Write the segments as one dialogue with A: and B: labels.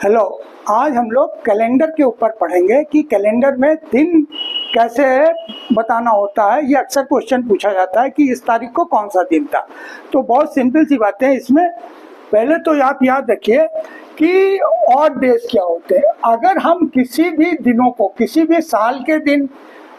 A: Hello. आज हम लोग कैलेंडर के ऊपर पढ़ेंगे कि कैलेंडर में दिन कैसे बताना होता है। ये अक्सर क्वेश्चन पूछा जाता है कि इस तारीख को कौन सा दिन था। तो बहुत सिंपल सी बातें हैं इसमें। पहले तो आप याद रखिए कि ऑड डेज क्या होते हैं। अगर हम किसी भी दिनों को, किसी भी साल के दिन,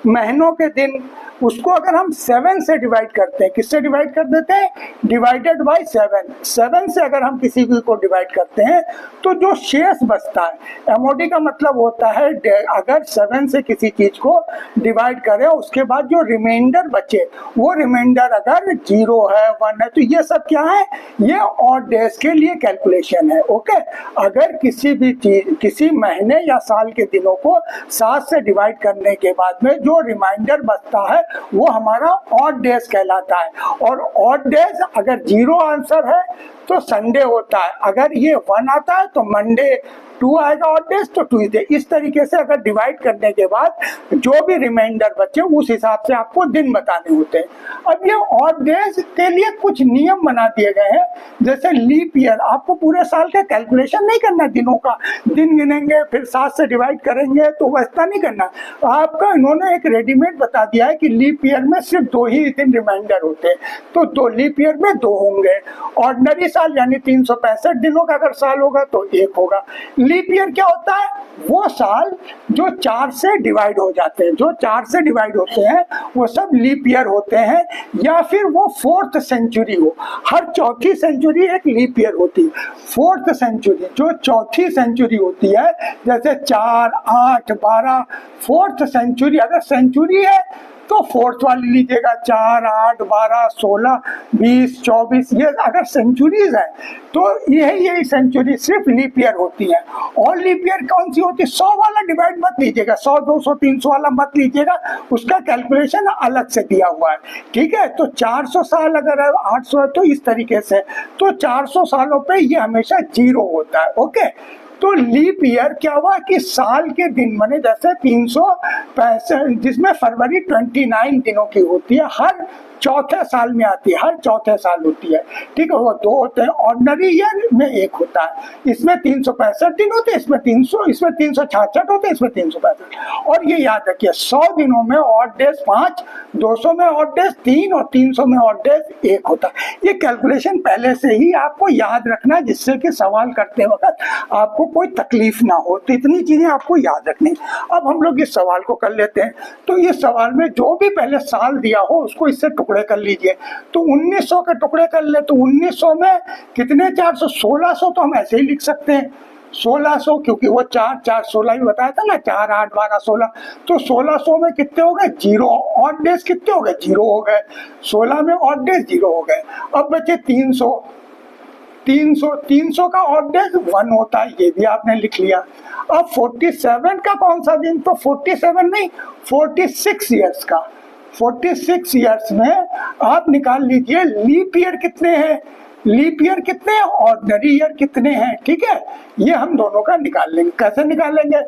A: महीनों के दिन, उसको अगर हम 7 से डिवाइड करते हैं, किससे डिवाइड कर देते हैं? डिवाइडेड बाय 7 से अगर हम किसी भी को डिवाइड करते हैं तो जो शेष बचता है, एमओडी का मतलब होता है अगर 7 से किसी चीज को डिवाइड करें उसके बाद जो रिमाइंडर बचे, वो रिमाइंडर अगर 0 है, 1 है, तो ये सब क्या है? ये ऑड डेज के लिए कैलकुलेशन है। ओके। अगर किसी भी चीज, किसी महीने या साल के दिनों को 7 से डिवाइड करने के बाद में जो रिमाइंडर बचता है वो हमारा ऑड डेज कहलाता है। और ऑड डेज अगर 0 आंसर है तो संडे होता है, अगर ये 1 आता है तो मंडे, 2 आएगा ऑड डेज तो ट्यूसडे। इस तरीके से अगर डिवाइड करने के बाद जो भी रिमाइंडर बचे उस हिसाब से आपको दिन बताने होते हैं। अब ये ऑड डेज के लिए कुछ नियम बना दिए गए हैं, जैसे लीप ईयर। आपको पूरे साल का कैलकुलेशन नहीं करना, दिनों का दिन गिनेंगे फिर 7 से डिवाइड करेंगे, तो वैसा नहीं करना। आपका इन्होंने एक रेडीमेड बता दिया है कि लीप ईयर में सिर्फ 2 ही दिन रिमाइंडर होते हैं, तो 2 लीप ईयर में 2 होंगे। ऑर्डिनरी साल यानी 365 दिनों का अगर साल होगा तो 1 होगा। लीप ईयर क्या होता है? वो साल जो 4 से डिवाइड हो जाते हैं, जो 4 से डिवाइड होते हैं वो सब लीप ईयर होते हैं। या फिर वो 4th सेंचुरी हो, हर चौथी सेंचुरी एक लीप ईयर होती है। 4th सेंचुरी जो चौथी सेंचुरी होती है, जैसे 4, 8, 12, 4th सेंचुरी अगर सेंचुरी है तो 4th वाली लीजिएगा, 4, 8, 12, 16, 20, 24, ये अगर सेंचुरीज है तो यही सेंचुरी सिर्फ लीप ईयर होती है। और लीप ईयर कौन सी होती है? 100 वाला डिवाइड मत लीजिएगा, 100, 200, 300 वाला मत लीजिएगा, उसका कैलकुलेशन अलग से दिया हुआ है। ठीक है, तो 400 साल अगर है, 800 है, तो इस तरीके से, तो 400 सालों पे ये हमेशा 0 होता है। ओके। तो लीप ईयर क्या हुआ कि साल के दिन बने, जैसे 365 जिसमें फरवरी 29 दिनों की होती है, हर चौथे साल में आती है, हर चौथे साल होती है। ठीक है, वो 2 होते हैं। ऑर्डिनरी ईयर में 1 होता है, इसमें 365 दिन होते हैं, इसमें 300, इसमें 366 होते हैं, इसमें 365। और ये याद रखिए 100 दिनों में ऑड डेज 5, 200 में ऑड डेज 3 और 300 में ऑड डेज 1 होता है। ये कैलकुलेशन पहले से ही आपको याद रखना है, जिससे कि सवाल करते वक्त आपको कोई तकलीफ ना हो। तो इतनी चीजें आपको याद रखनी। अब हम लोग इस सवाल को कर लेते हैं। तो इस सवाल में जो भी पहले साल दिया हो उसको इससे टुकड़े कर लीजिए। तो 1900 के टुकड़े कर ले तो 1900 में कितने? 400, 1600 तो हम ऐसे ही लिख सकते हैं, 1600, क्योंकि वो 4, 4, 16 भी बताया था ना, 4, 8, 12, 16। तो 1600 में कितने हो गए? 0। ऑड डेज कितने हो गए? 0 हो गए। 16 में ऑड डेज 0 हो गए। अब बचे 300। 300 का ऑड डेज 1 होता है, ये भी आपने लिख लिया। अब 47 का कौन सा दिन? तो 47 नहीं, 46 ईयर्स का। 46 ईयर्स में आप निकाल लीजिए लीप ईयर कितने हैं, लीप ईयर कितने हैं, ऑर्डिनरी ईयर कितने हैं। ठीक है, ये हम दोनों का निकाल लेंगे। कैसे निकालेंगे?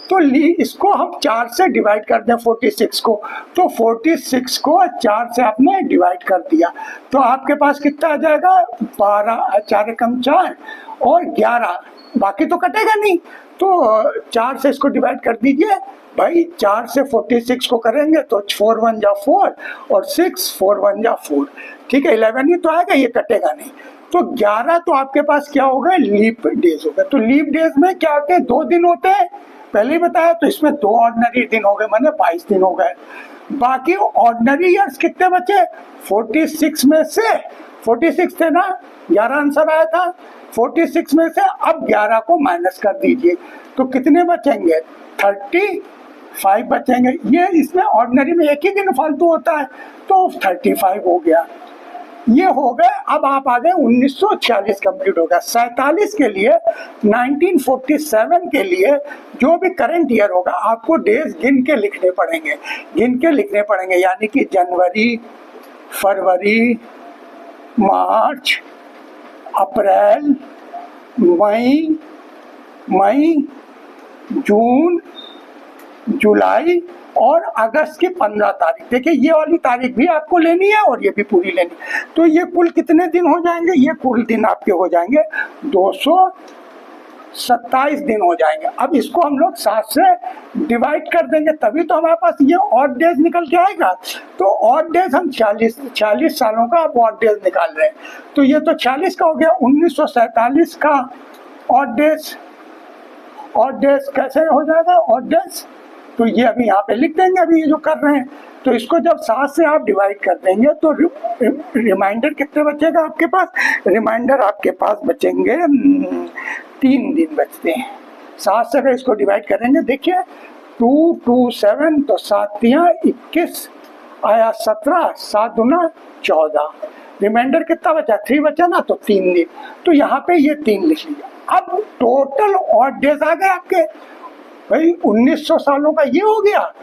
A: तो इसको हम 4 से डिवाइड कर दें 46 को, तो 46 को 4 से आपने डिवाइड कर दिया तो आपके पास कितना आ जाएगा? 12, 4 कम 4 और 11, बाकी तो कटेगा नहीं। तो 4 से इसको डिवाइड कर दीजिए भाई। 4 से 46 को करेंगे तो 4 1 जा 4 और 6, 4 1 जा 4। ठीक है, 11 ही तो आएगा, ये कटेगा नहीं। तो 11 तो आपके पास क्या हो गए? लीप डेज हो गए। तो लीप डेज में क्या होते हैं? 2 दिन होते हैं, पहले ही बताया। तो इसमें 2 ऑर्डिनरी दिन हो गए, माने 22 दिन हो गए। बाकी ऑर्डिनरी ईयर्स कितने बचे? 46 में से 46 थे ना, 11 आंसर आया था। 46 में से अब 11 को माइनस कर दीजिए तो कितने बचेंगे? 35 बचेंगे। ये इसमें ऑर्डिनरी में एक ही दिन फालतू होता है, तो 35 हो गया। ये हो गए। अब आप आ गए 1946 कंप्लीट हो गया। 47 के लिए, 1947 के लिए जो भी करंट ईयर होगा आपको डेज गिन के लिखने पड़ेंगे, गिन के लिखने पड़ेंगे। यानी कि जनवरी, फरवरी, मार्च, अप्रैल, मई, जून, जुलाई और अगस्त की 15 तारीख। देखिए ये वाली तारीख भी आपको लेनी है और ये भी पूरी लेनी है। तो ये कुल कितने दिन हो जाएंगे? ये कुल दिन आपके हो जाएंगे 27 दिन हो जाएंगे। अब इसको हम लोग 7 से डिवाइड कर देंगे तभी तो हमारे पास ये ऑड डेज निकल के आएगा। तो ऑड डेज हम 46 सालों का अब ऑड डेज निकाल रहे हैं। तो ये तो 40 का हो गया। 1947 का ऑड डेज कैसे हो जाएगा ऑड डेज? तो ये अभी यहाँ पे लिख देंगे, अभी ये जो कर रहे हैं। तो इसको जब 7 से आप डिवाइड कर देंगे तो रिमाइंडर कितने बचेगा आपके पास? रिमाइंडर आपके पास बचेंगे 3 दिन बचते हैं। 7 से अगर इसको डिवाइड करेंगे, देखिए 2 2 7 तो 7 तिया 21 आया 17, 7 दूना 14। रिमाइंडर कितना बचा? 3 बचा ना, तो 3 दिन। तो यहाँ पे ये 3 लिख लीजिए। अब टोटल ऑड डेज आ गए आपके भाई। 1900 सालों का ये हो गया,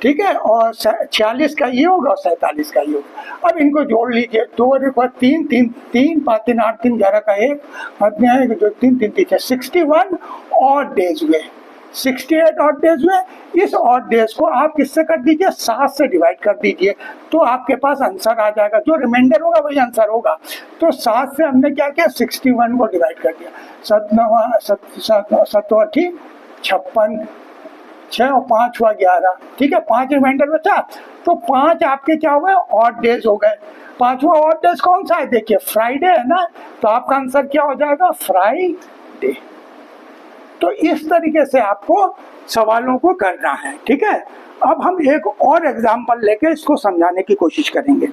A: ठीक है, और 46 का ये होगा और 47 का ये होगा। अब इनको जोड़ लीजिए। 2 और 3 3 3 5 3 8 3 11 का 1 हाथ में आएगा, 2 3 3 3 61 ऑड डेज हुए, 68 ऑड डेज हुए। इस ऑड डेज को आप किससे कर दीजिए? 7 से डिवाइड कर दीजिए, तो आपके पास आंसर आ जाएगा। जो रिमाइंडर होगा वही आंसर होगा। तो 7 से हमने क्या किया? 61 को डिवाइड कर दिया। 7 9 7 8 56, 6 और 5 हुआ 11, ठीक है। 5 रिमाइंडर बचा, तो 5 आपके क्या हुए? ऑड डेज हो गए। 5वां ऑड डेज कौन सा है? देखिए फ्राइडे है ना, तो आपका आंसर क्या हो जाएगा? फ्राइडे। तो इस तरीके से आपको सवालों को करना है, ठीक है। अब हम एक और एग्जाम्पल लेके इसको समझाने की कोशिश करेंगे।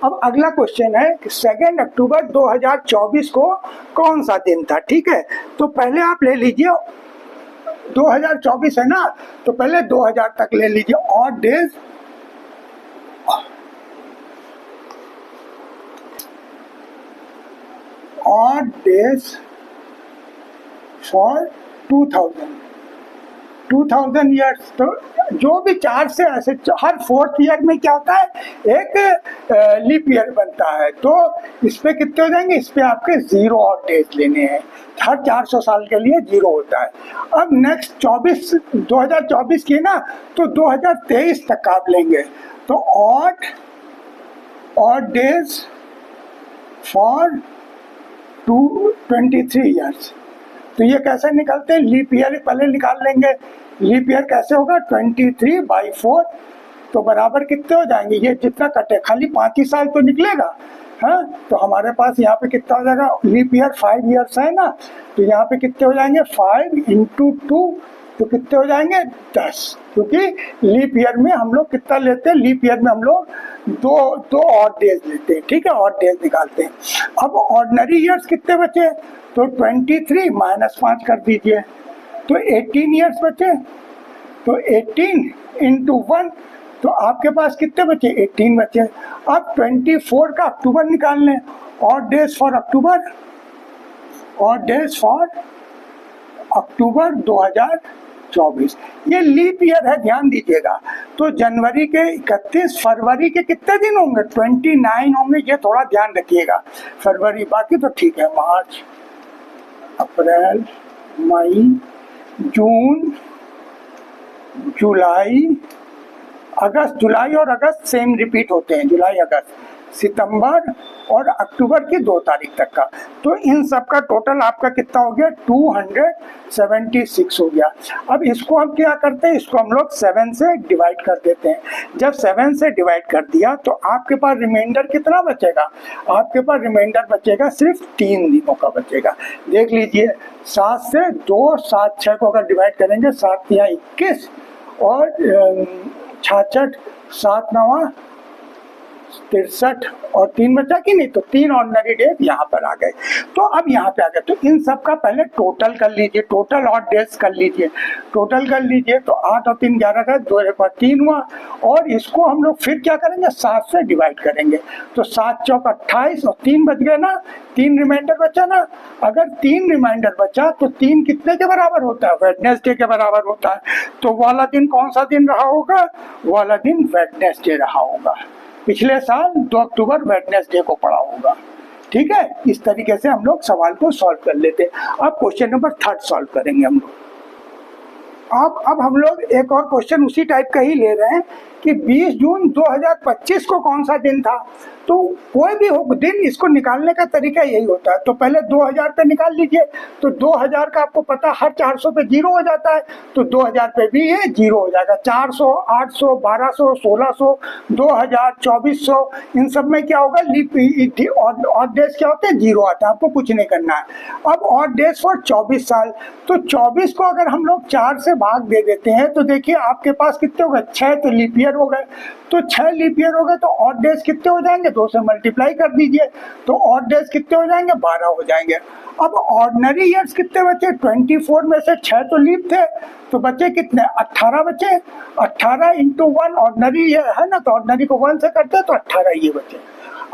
A: अब अगला क्वेश्चन है कि 2 अक्टूबर 2024 को कौन सा दिन था, ठीक है। तो पहले आप ले लीजिए 2024 है ना, तो पहले 2000 तक ले लीजिए। Odd days for 2000 years. तो जो भी 4 से ऐसे हर 4th ईयर में क्या होता है? एक लीप ईयर बनता है। तो इस पे कितने हो जाएंगे? इस पे आपके 0 ऑड डेज लेने हैं। हर 400 साल के लिए 0 होता है। अब नेक्स्ट 2024 की ना, तो 2023 तक आप लेंगे। तो ऑड डेज फॉर 23 ईयर्स। तो ये कैसे निकलते हैं? लीप ईयर पहले निकाल लेंगे। लीप ईयर कैसे होगा? 23/4, तो बराबर कितने हो जाएंगे? ये जितना कटे खाली 5 ही साल तो निकलेगा, हाँ। तो हमारे पास यहाँ पे कितना हो जाएगा? लीप ईयर 5 ईयर्स है ना, तो यहाँ पे कितने हो जाएंगे? 5 × 2, तो कितने हो जाएंगे? 10। क्योंकि लीप ईयर में हम लोग कितना लेते हैं? लीप ईयर में हम लोग दो ऑड डेज लेते हैं, ठीक है। ऑड डेज निकालते हैं। अब ऑर्डिनरी ईयर्स कितने बचे? तो 23 - 5 कर दीजिए, तो 18 ईयर्स बचे। तो 18 × 1, तो आपके पास कितने बचे? 18 बचे। अब 24 का अक्टूबर निकाल लें। Odd days for October 2024। ये लीप ईयर है, ध्यान दीजिएगा। तो जनवरी के 31, फरवरी के कितने दिन होंगे? 29 होंगे। ये थोड़ा ध्यान रखिएगा। फरवरी, बाकी तो ठीक है। मार्च, अप्रैल, मई, जून, जुलाई, अगस्त। जुलाई और अगस्त सेम रिपीट होते हैं, जुलाई अगस्त। सितंबर और अक्टूबर की 2 तारीख तक का। तो इन सब का टोटल आपका कितना हो गया? 276 हो गया। अब इसको हम क्या करते हैं? इसको हम लोग 7 से डिवाइड कर देते हैं। जब 7 से डिवाइड कर दिया तो आपके पास रिमाइंडर कितना बचेगा? आपके पास रिमाइंडर बचेगा सिर्फ 3 दिनों का बचेगा। देख लीजिए, 7 से 2 7 6 को अगर डिवाइड करेंगे, 7 या 21 और 66, 7 9 63 और 3 बचा कि नहीं? तो 3 ऑर्डिनरी डेज यहाँ पर आ गए। तो अब यहाँ पे आ गए, तो इन सब का पहले टोटल कर लीजिए। टोटल ऑड डेज कर लीजिए, टोटल कर लीजिए। तो 8 और 3 11 का 2 एक बार 3 हुआ। और इसको हम लोग फिर क्या करेंगे? 7 से डिवाइड करेंगे। तो 7 चौक 28 और 3 बच गए ना, 3 रिमाइंडर बचा ना। अगर 3 रिमाइंडर बचा तो 3 कितने के बराबर होता है? वेडनेसडे के बराबर होता है। तो वाला दिन कौन सा दिन रहा होगा? वाला दिन वेडनेसडे रहा होगा। पिछले साल 2 अक्टूबर वेडनेसडे को पड़ा होगा, ठीक है। इस तरीके से हम लोग सवाल को सॉल्व कर लेते हैं। अब क्वेश्चन नंबर 3 सॉल्व करेंगे हम लोग। अब हम लोग एक और क्वेश्चन उसी टाइप का ही ले रहे हैं कि 20 जून 2025 को कौन सा दिन था। तो कोई भी हो दिन, इसको निकालने का तरीका यही होता है। तो पहले 2000 पे निकाल लीजिए, तो 2000 का आपको पता हर 400 पे 0 हो जाता है, तो 2000 पे भी ये 0 हो जाएगा। 400, 800, 1200, 1600, 2000, 2400, इन सब में क्या होगा, ऑड डेज क्या होते हैं, 0 आता है, आपको कुछ नहीं करना है। अब ऑड डेज फॉर 24 साल, तो 24 को अगर हम लोग 4 से भाग दे देते हैं तो देखिए आपके पास कितने हो गए, 6 तो लीप ईयर हो गए। तो 6 लीप ईयर हो गए तो ऑड डेज कितने हो जाएंगे, 2 से मल्टीप्लाई कर दीजिए, तो ऑड डेज कितने हो जाएंगे, 12 हो जाएंगे। अब ऑर्डिनरी ईयर्स कितने बचे, 24 में से 6 तो लीप थे, तो बचे कितने, 18 बचे। 18 इंटू 1 ऑर्डिनरी ईयर है ना, तो ऑर्डिनरी को 1 से करते हैं तो 18 ये बचे।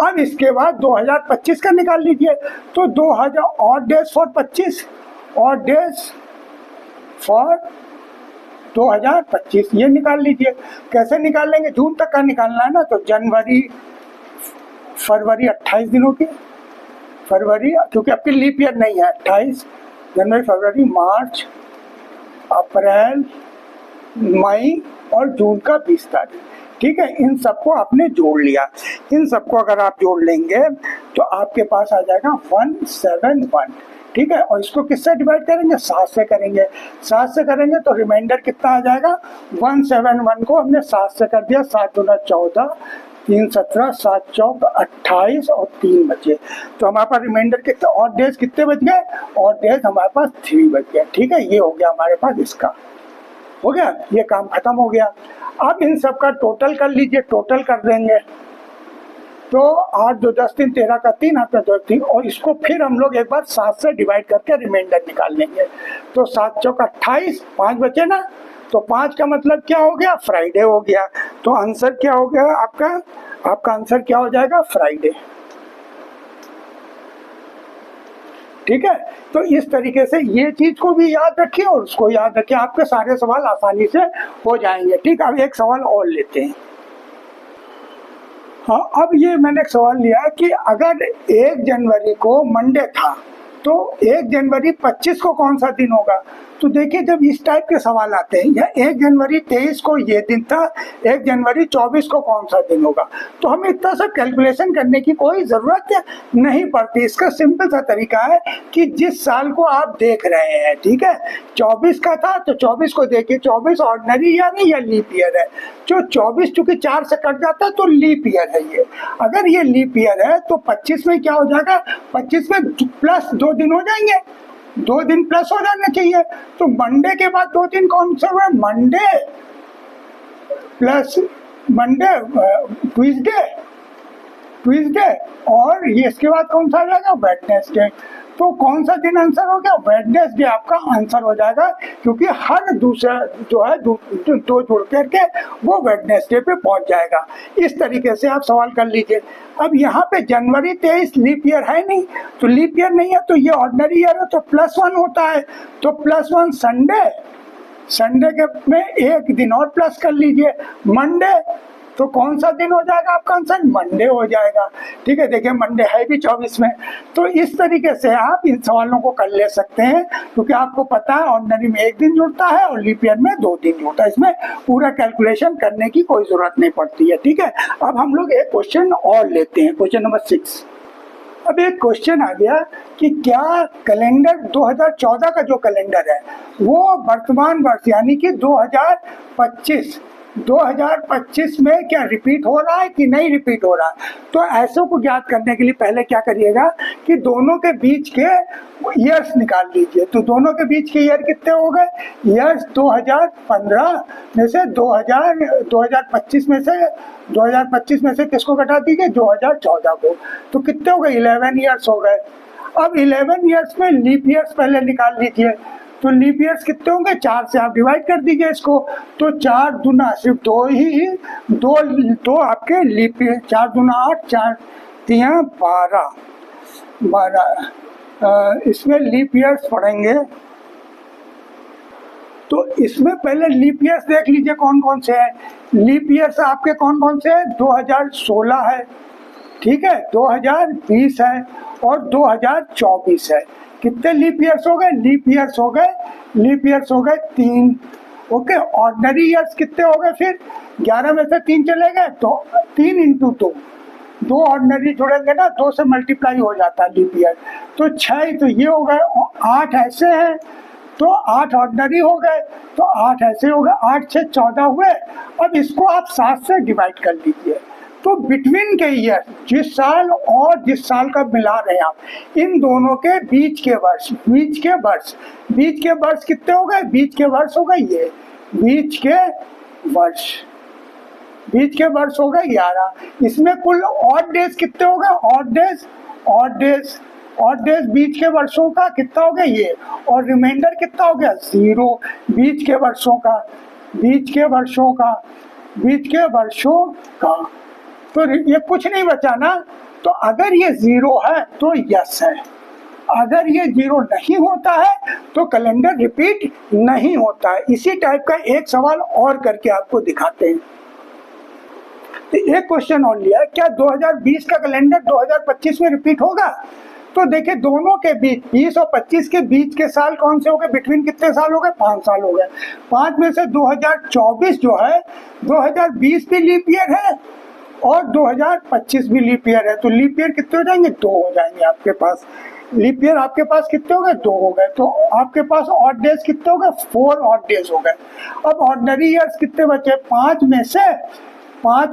A: अब इसके बाद 2025 का निकाल लीजिए, तो 2000 odd days for 25, odd days for 2025 ये निकाल लीजिए। कैसे निकाल लेंगे, जून तक का निकालना है ना, तो जनवरी फरवरी 28 दिनों की, फरवरी क्योंकि आपकी लीप ईयर नहीं है, 28 जनवरी फरवरी मार्च अप्रैल मई और जून का 20 तारीख, ठीक है। इन सबको आपने जोड़ लिया, इन सबको अगर आप जोड़ लेंगे तो आपके पास आ जाएगा 171, ठीक है। और इसको किससे डिवाइड करेंगे, 7 से करेंगे। 7 से करेंगे तो रिमाइंडर कितना आ जाएगा, 171 को हमने 7 से कर दिया, 7 दूना 14, 3 17, 7 चौक 28 और 3 बचे, तो हमारे पास रिमाइंडर कितने, और डेज कितने बच गए, और डेज हमारे पास 3 बच गए, ठीक है। ये हो गया हमारे पास, इसका हो गया, ये काम खत्म हो गया। अब इन सब का टोटल कर लीजिए, टोटल कर देंगे तो 8 2 10 3 13 का 3 आता है 2 3, और इसको फिर हम लोग एक बार 7 से डिवाइड करके रिमाइंडर निकाल लेंगे, तो 7 चौक 28, 5 बचे ना, तो 5 का मतलब क्या हो गया, फ्राइडे हो गया। तो आंसर क्या हो गया आपका आंसर क्या हो जाएगा, फ्राइडे, ठीक है। तो इस तरीके से ये चीज को भी याद रखिए और उसको याद रखिए, आपके सारे सवाल आसानी से हो जाएंगे, ठीक। अब एक सवाल और लेते हैं। हाँ, अब ये मैंने एक सवाल लिया कि अगर 1 जनवरी को मंडे था तो 1 जनवरी 25 को कौन सा दिन होगा। तो देखिए जब इस टाइप के सवाल आते हैं, या 1 जनवरी 23 को ये दिन था, 1 जनवरी 24 को कौन सा दिन होगा, तो हमें इतना सा कैलकुलेशन करने की कोई ज़रूरत नहीं पड़ती। इसका सिंपल सा तरीका है कि जिस साल को आप देख रहे हैं, ठीक है, 24 का था तो 24 को देखिए, 24 ऑर्डिनरी ईयर है या लीप ईयर है। जो 24 चूंकि 4 से कट जाता है तो लीप ईयर है ये। अगर ये लीप ईयर है तो 25 में क्या हो जाएगा, 25 में प्लस 2 दिन हो जाएंगे, 2 दिन प्लस हो जाना चाहिए। तो मंडे के बाद 2 दिन कौन सा हुआ, मंडे प्लस मंडे, ट्यूसडे, और ये इसके बाद कौन सा आ जाएगा, वेडनेसडे। तो कौन सा दिन आंसर हो गया, वेडनेसडे आपका आंसर हो जाएगा, क्योंकि हर दूसरा जो है दो जुड़ करके वो वेडनेसडे पे पहुंच जाएगा। इस तरीके से आप सवाल कर लीजिए। अब यहाँ पे जनवरी 23 लीप ईयर है नहीं, तो लीप ईयर नहीं है तो ये ऑर्डिनरी ईयर है, तो +1 होता है, तो +1 संडे के में एक दिन और प्लस कर लीजिए, मंडे, तो कौन सा दिन हो जाएगा आपका आंसर, मंडे हो जाएगा, ठीक है। देखिए मंडे है भी 24 में। तो इस तरीके से आप इन सवालों को कर ले सकते हैं, क्योंकि आपको पता है ऑर्डिनरी में 1 दिन जुड़ता है और लीप ईयर में 2 दिन जुड़ता है। इसमें पूरा कैलकुलेशन करने की कोई जरूरत नहीं पड़ती है, ठीक है। अब हम लोग एक क्वेश्चन और लेते हैं, क्वेश्चन नंबर 6। अब एक क्वेश्चन आ गया कि क्या कैलेंडर 2014 का जो कैलेंडर है वो वर्तमान वर्ष यानी कि 2025 में क्या रिपीट हो रहा है कि नहीं रिपीट हो रहा है। तो ऐसों को ज्ञात करने के लिए पहले क्या करिएगा कि दोनों के बीच के ईयर्स निकाल लीजिए। तो दोनों के बीच के ईयर कितने हो गए, ईयर्स 2015 में से 2025 में से किसको घटा दीजिए, 2014 को, तो कितने हो गए, 11 ईयर्स हो गए। अब 11 ईयर्स में लीप ईयर्स पहले निकाल लीजिए, तो लीप ईयर्स कितने होंगे, 4 से आप डिवाइड कर दीजिए इसको, तो 4 दूना सिर्फ 2 ही, दो आपके लीप ईयर, 4 दूना 8, 4 3 12, इसमें लीप ईयर्स पढ़ेंगे। तो इसमें पहले लीप ईयर्स देख लीजिए कौन कौन से हैं। लीप ईयर्स आपके कौन कौन से हैं, 2016 है, ठीक है, 2020 है और 2024 है। कितने लीप ईयर्स हो गए, लीप ईयर्स हो गए 3। ओके, ऑर्डिनरी ईयर्स कितने हो गए फिर 11 में से 3 चले गए तो 3 इंटू 2 ऑर्डिनरी जुड़ेंगे ना, 2 से मल्टीप्लाई हो जाता है लीप ईयर, तो 6 तो ये हो गए, 8 ऐसे हैं तो 8 ऑर्डिनरी हो गए, तो 8 ऐसे हो गए, 8 से 14 हुए। अब इसको आप 7 से डिवाइड कर लीजिए, तो बिटवीन के ईयर, जिस साल और जिस साल का मिला रहे हैं आप, इन दोनों के बीच के वर्ष, बीच के वर्ष कितने हो गए, बीच के वर्ष हो गए ये, बीच के वर्ष हो गए 11। इसमें कुल ऑड डेज कितने हो गए, ऑड डेज बीच के वर्षों का कितना हो गया ये, और रिमाइंडर कितना हो गया 0 बीच के वर्षों का, तो ये कुछ नहीं बचा ना। तो अगर ये 0 है तो यस है, अगर ये 0 नहीं होता है तो कैलेंडर रिपीट नहीं होता है। इसी टाइप का एक सवाल और करके आपको दिखाते हैं। तो एक क्वेश्चन और लिया है, क्या 2020 का कैलेंडर 2025 में रिपीट होगा? तो देखिए दोनों के बीच 20 और 25 के बीच के साल कौन से हो गए, बिटवीन कितने साल हो गए, 5 साल हो गए। 5 में से 2024 जो है 2020 भी लीप ईयर है और 2025 भी लीप ईयर है, तो लीप ईयर कितने हो जाएंगे, 2 हो जाएंगे आपके पास। लीप ईयर आपके पास कितने हो गए, 2 हो गए, तो आपके पास ऑड डेज कितने हो गए, 4 ऑड डेज हो गए। अब ऑर्डिनरी ईयर्स कितने बचे, 5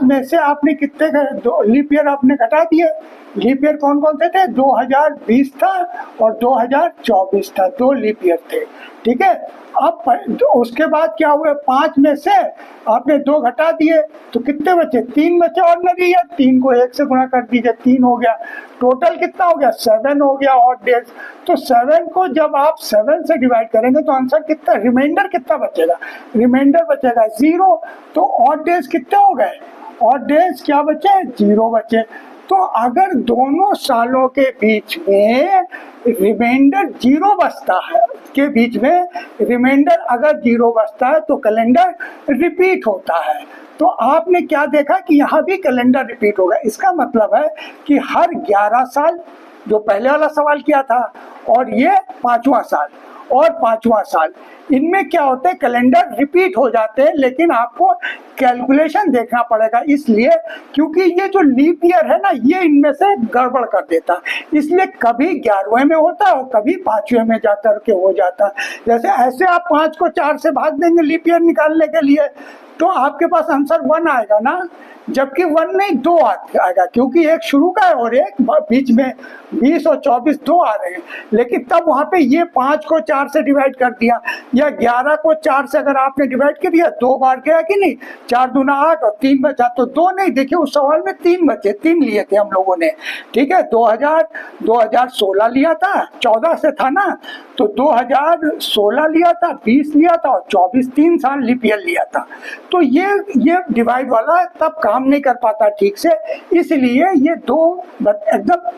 A: में से आपने कितने लीप ईयर आपने घटा दिए। लीप ईयर कौन कौन से थे, 2020 था और 2024 था, 2 लीप ईयर थे, ठीक है। अब उसके बाद क्या हुआ, 5 में से आपने 2 घटा दिए तो कितने बचे, 3 बचे ऑर्डिनरी ईयर, 3 को 1 से गुणा कर दीजिए, 3 हो गया। टोटल कितना हो गया, 7 हो गया ऑड डेज। तो 7 को जब आप 7 से डिवाइड करेंगे तो आंसर कितना, रिमाइंडर कितना बचेगा, रिमाइंडर बचेगा 0। तो ऑड डेज कितने हो गए, ऑड डेज क्या बचे, 0 बचे। तो अगर दोनों सालों के बीच में रिमाइंडर 0 बचता है, के बीच में रिमाइंडर अगर 0 बचता है तो कैलेंडर रिपीट होता है। तो आपने क्या देखा कि यहाँ भी कैलेंडर रिपीट होगा। इसका मतलब है कि हर 11 साल, जो पहले वाला सवाल किया था, और ये 5वां साल और 5वां साल, इनमें क्या होते हैं, कैलेंडर रिपीट हो जाते हैं, लेकिन आपको कैलकुलेशन देखना पड़ेगा, इसलिए क्योंकि ये जो लीप ईयर है ना, ये इनमें से गड़बड़ कर देता है। इसलिए कभी 11वें में होता है और कभी 5वें में जाकर के हो जाता है। जैसे ऐसे आप 5 को 4 से भाग देंगे लीप ईयर निकालने के लिए, तो आपके पास आंसर 1 आएगा ना, जबकि 1 नहीं 2 आएगा, क्योंकि एक शुरू का है और एक बीच में 20 और 24 2 आ रहे हैं। लेकिन तब वहां पे ये 5 को 4 से डिवाइड कर दिया, या 11 को 4 से अगर आपने डिवाइड कर दिया, 2 बार गया कि नहीं, 4 दूना 8 और 3 बचा, तो 2 नहीं, देखिए उस सवाल में 3 बचे, 3 लिए थे हम लोगों ने, ठीक है। 2016 लिया था, 14 से था ना, तो 2016 लिया था, 20 लिया था और 24, 3 साल लीप ईयर लिया था। तो ये डिवाइड वाला तब काम नहीं कर पाता ठीक से, इसलिए ये 2 एकदम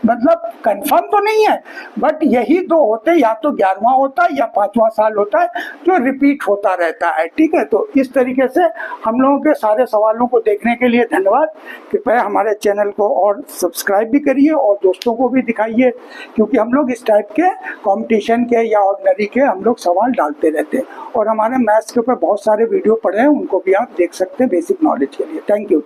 A: मतलब कंफर्म तो नहीं है, बट यही 2 होते, या तो 11वां होता है या 5वां साल होता है जो रिपीट होता रहता है, ठीक है। तो इस तरीके से हम लोगों के सारे सवालों को देखने के लिए धन्यवाद। कृपया हमारे चैनल को और सब्सक्राइब भी करिए और दोस्तों को भी दिखाइए, क्योंकि हम लोग इस टाइप के कंपटीशन के या ऑर्डिनरी के हम लोग सवाल डालते रहते हैं, और हमारे मैथ्स के ऊपर बहुत सारे वीडियो पड़े हैं, उनको भी आप देख सकते हैं बेसिक नॉलेज के लिए। Thank you.